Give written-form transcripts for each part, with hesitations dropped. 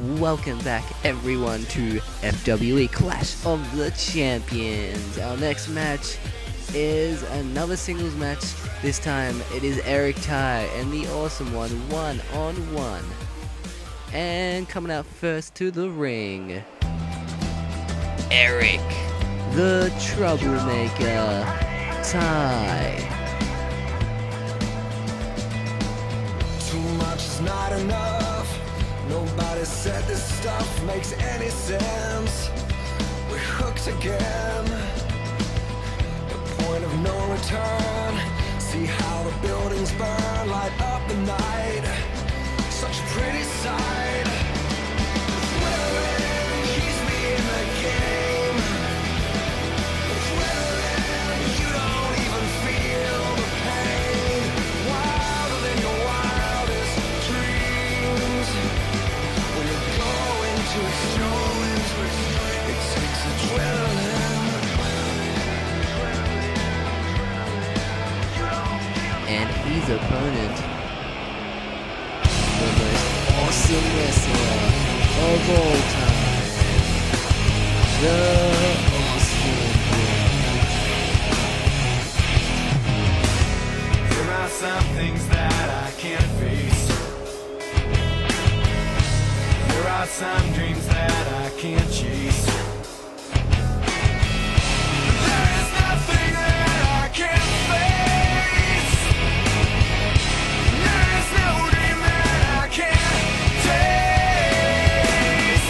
Welcome back everyone to FWE Clash of the Champions. Our next match is another singles match. This time it is Eric Tai and the Awesome One 1-on-1. And coming out first to the ring, Eric, the Troublemaker, Tai. Too much is not enough. Nobody said this stuff makes any sense. We're hooked again. The point of no return. See how the buildings burn, light up the night. Such a pretty sight. Adrenaline keeps me in the game. Adrenaline, you don't even feel the pain. Wilder than your wildest dreams. When you're going to extremes, it takes adrenaline. And his opponent, the most awesome wrestler of all time, the Awesome One. There are some things that I can't face. There are some dreams that I can't chase. There is nothing that I can't face. There is no dream that I can't taste.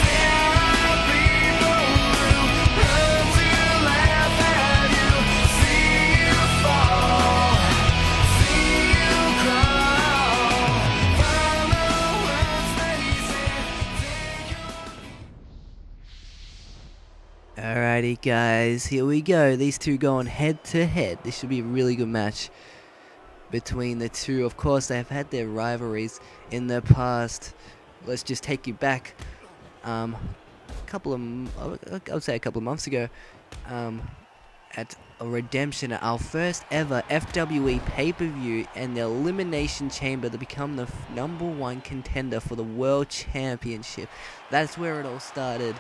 There are people who run to laugh at you, see you fall, see you crawl. Find the words they say, take your Alrighty guys, here we go. These two going head to head. This should be a really good match between the two. Of course, they have had their rivalries in the past. Let's just take you back I would say a couple of months ago, at a Redemption, our first ever FWE pay-per-view, and the Elimination Chamber to become the #1 contender for the World Championship. That's where it all started.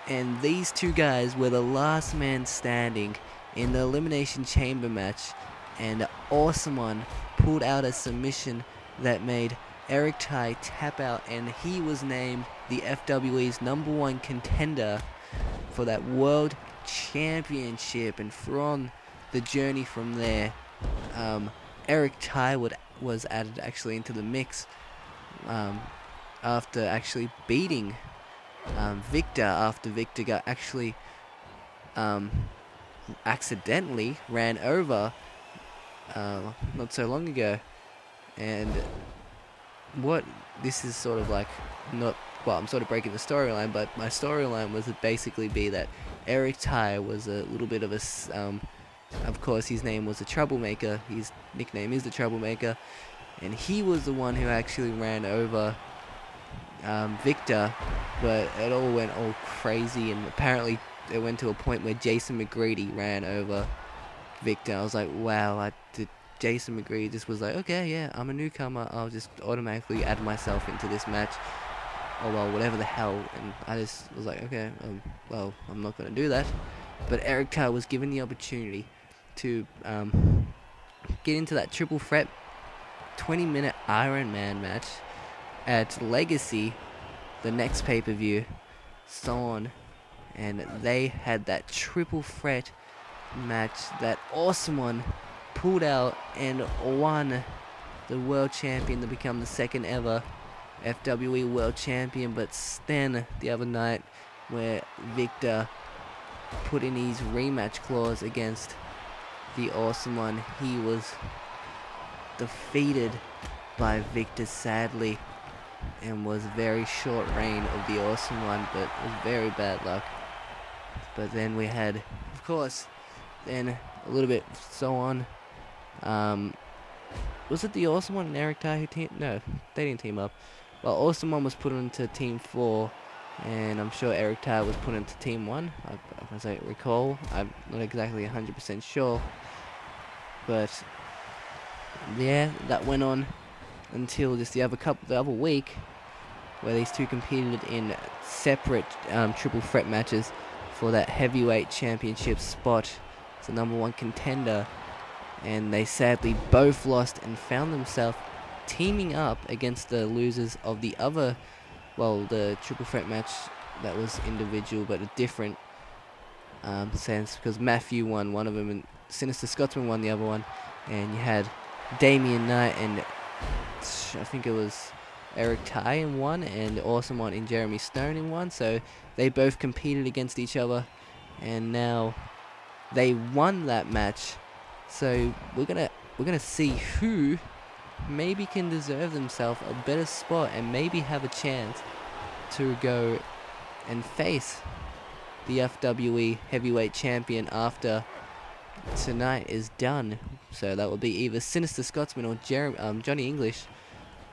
And these two guys were the last man standing in the Elimination Chamber match, and the Awesome One pulled out a submission that made Eric Tai tap out, and he was named the FWE's #1 contender for that World Championship. And from the journey from there, Eric Tai was added actually into the mix after actually beating Victor, after Victor got actually accidentally ran over not so long ago. And what this is sort of like, not, well, I'm sort of breaking the storyline, but my storyline was to basically be that Eric Tai was a little bit of a of course his name was the Troublemaker, his nickname is the Troublemaker, and he was the one who actually ran over Victor. But it all went all crazy, and apparently it went to a point where Jason McGreedy ran over Victor. I was like, wow, Jason McGreedy just was like, okay, yeah, I'm a newcomer, I'll just automatically add myself into this match, oh well, whatever the hell. And I just was like, okay, well, I'm not going to do that. But Eric Tai was given the opportunity to get into that triple threat 20-minute Iron Man match at Legacy, the next pay-per-view, so on. And they had that triple threat match that Awesome One pulled out and won the world champion to become the second ever FWE world champion. But then the other night, where Victor put in his rematch clause against the Awesome One, he was defeated by Victor, sadly, and was very short reign of the Awesome One, but it was very bad luck. But then we had, of course, then a little bit so on. Was it the Awesome One and Eric Tai who teamed? No, they didn't team up. Well, Awesome One was put into Team 4, and I'm sure Eric Tai was put into Team 1, as I recall. I'm not exactly 100% sure. But yeah, that went on until just the other week, where these two competed in separate triple threat matches for that heavyweight championship spot. It's the #1 contender, and they sadly both lost and found themselves teaming up against the losers of the other, well, the triple threat match that was individual but a different sense, because Matthew won one of them and Sinister Scotsman won the other one, and you had Damian Knight and I think it was Eric Tai in one, and Awesome One in Jeremy Stone in one. So they both competed against each other, and now they won that match. So we're gonna see who maybe can deserve themselves a better spot and maybe have a chance to go and face the FWE heavyweight champion after tonight is done. So that will be either Sinister Scotsman or Johnny English.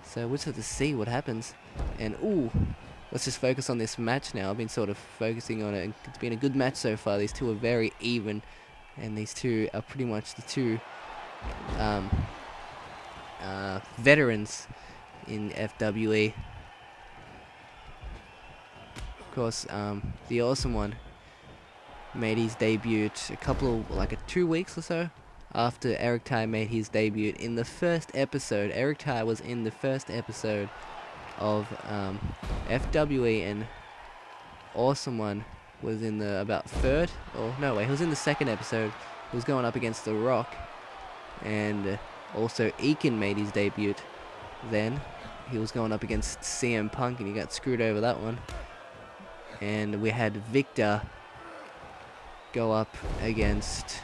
So we'll just have to see what happens. And let's just focus on this match now. I've been sort of focusing on it, and it's been a good match so far. These two are very even, and these two are pretty much the two veterans in FWE. Of course, the Awesome One made his debut a couple of, like 2 weeks or so after Eric Tai made his debut in the first episode. Eric Tai was in the first episode of FWE, and Awesome One was in the about third, or no way, he was in the second episode. He was going up against The Rock, and also Eakin made his debut then. He was going up against CM Punk, and he got screwed over that one. And we had Victor go up against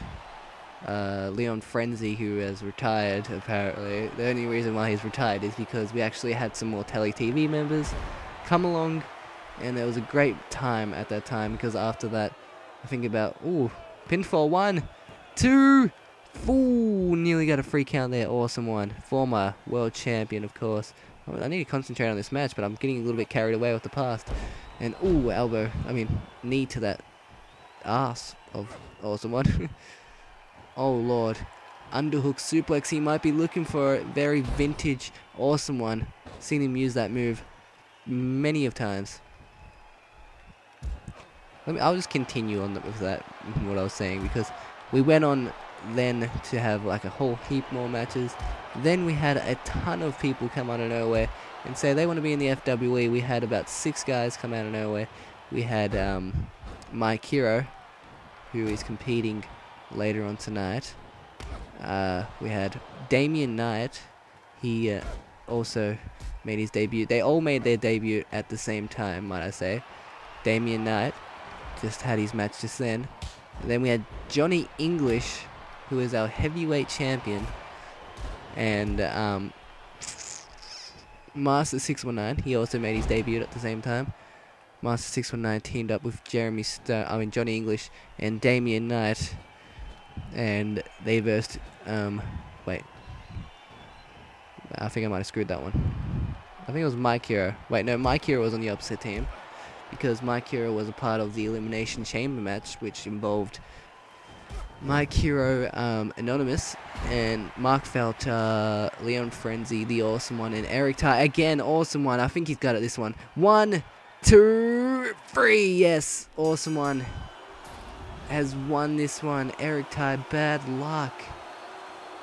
Leon Frenzy, who has retired apparently. The only reason why he's retired is because we actually had some more Tele TV members come along, and there was a great time at that time, because after that, I think about, pinfall 1, 2, nearly got a free count there. Awesome One, former world champion, of course. I need to concentrate on this match, but I'm getting a little bit carried away with the past. And knee to that ass of Awesome One. Oh lord, underhook suplex. He might be looking for it. Very vintage Awesome One. Seen him use that move many of times. I'll just continue on with that, what I was saying, because we went on then to have like a whole heap more matches. Then we had a ton of people come out of nowhere and say they want to be in the FWE. We had about 6 guys come out of nowhere. We had Mike Hero, who is competing later on tonight. We had Damian Knight. He also made his debut. They all made their debut at the same time, might I say. Damian Knight just had his match just then. And then we had Johnny English, who is our heavyweight champion. And Master 619, he also made his debut at the same time. Master 619 teamed up with Johnny English and Damian Knight, and they versed, wait, I think I might have screwed that one. I think it was Mike Hero. Wait, no, Mike Hero was on the opposite team, because Mike Hero was a part of the Elimination Chamber match, which involved Mike Hero, Anonymous, and Mark Felter, Leon Frenzy, the Awesome One, and Eric Tai. Again, Awesome One. I think he's got it this one. 1, 2, 3. Yes, Awesome One has won this one. Eric Tai, bad luck.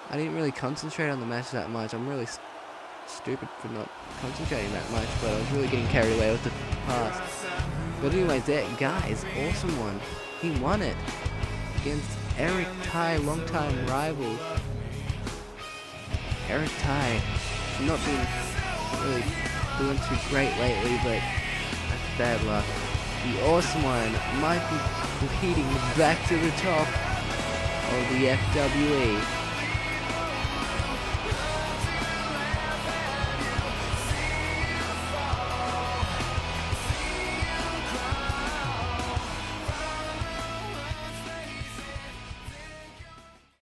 I didn't really concentrate on the match that much. I'm really stupid for not concentrating that much, but I was really getting carried away with the past. But anyways, guys, Awesome One, he won it against Eric Tai, longtime rival. Eric Tai not been really doing too great lately, but that's bad luck. The Awesome One might be competing back to the top of the FWE.